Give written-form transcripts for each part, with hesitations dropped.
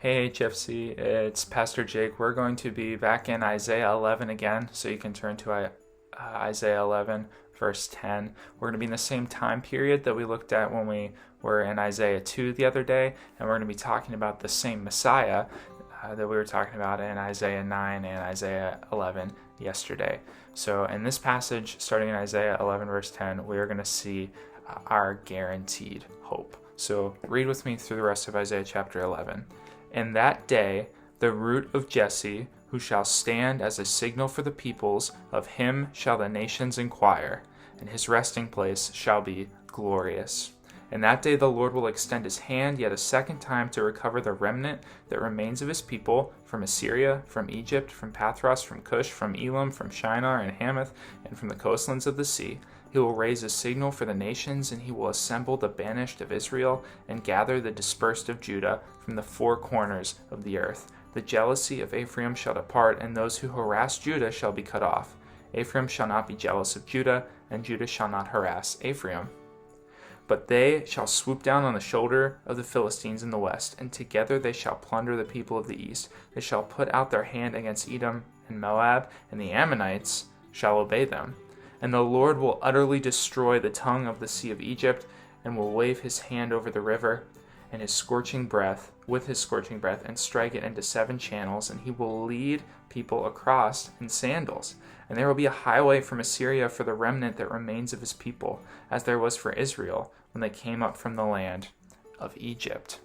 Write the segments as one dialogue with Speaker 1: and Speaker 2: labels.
Speaker 1: Hey HFC, it's Pastor Jake. We're going to be back in Isaiah 11 again, so you can turn to Isaiah 11, verse 10. We're going to be in the same time period that we looked at when we were in Isaiah 2 the other day, and we're going to be talking about the same Messiah that we were talking about in Isaiah 9 and Isaiah 11 yesterday. So in this passage, starting in Isaiah 11, verse 10, we are going to see our guaranteed hope. So read with me through the rest of Isaiah chapter 11. In that day, the root of Jesse, who shall stand as a signal for the peoples, of him shall the nations inquire, and his resting place shall be glorious. In that day the Lord will extend his hand yet a second time to recover the remnant that remains of his people from Assyria, from Egypt, from Pathros, from Cush, from Elam, from Shinar and Hamath, and from the coastlands of the sea. He will raise a signal for the nations, and he will assemble the banished of Israel and gather the dispersed of Judah from the four corners of the earth. The jealousy of Ephraim shall depart, and those who harass Judah shall be cut off. Ephraim shall not be jealous of Judah, and Judah shall not harass Ephraim. But they shall swoop down on the shoulder of the Philistines in the west, and together they shall plunder the people of the east. They shall put out their hand against Edom and Moab, and the Ammonites shall obey them. And the Lord will utterly destroy the tongue of the sea of Egypt, and will wave his hand over the river, and his scorching breath, and strike it into 7 channels, and he will lead people across in sandals. And there will be a highway from Assyria for the remnant that remains of his people, as there was for Israel when they came up from the land of Egypt.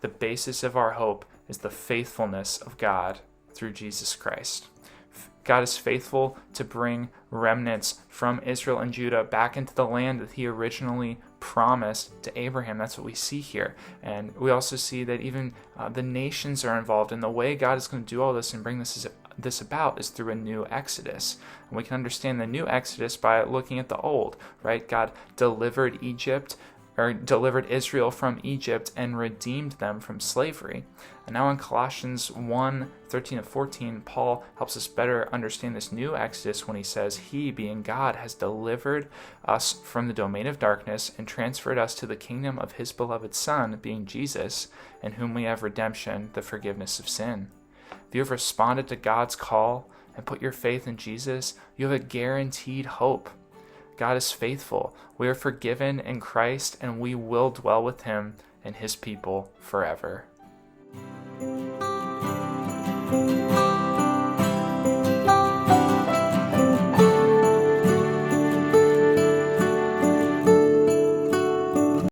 Speaker 1: The basis of our hope is the faithfulness of God through Jesus Christ. God is faithful to bring remnants from Israel and Judah back into the land that he originally promised to Abraham. That's what we see here. And we also see that even the nations are involved. And the way God is going to do all this and bring this about is through a new Exodus. And we can understand the new Exodus by looking at the old, right? God delivered Israel from Egypt and redeemed them from slavery. And now in Colossians 1:13-14, Paul helps us better understand this new Exodus when he says, he, being God, has delivered us from the domain of darkness and transferred us to the kingdom of his beloved Son, being Jesus, in whom we have redemption, the forgiveness of sin. If you have responded to God's call and put your faith in Jesus, you have a guaranteed hope. God is faithful. We are forgiven in Christ, and we will dwell with him and his people forever.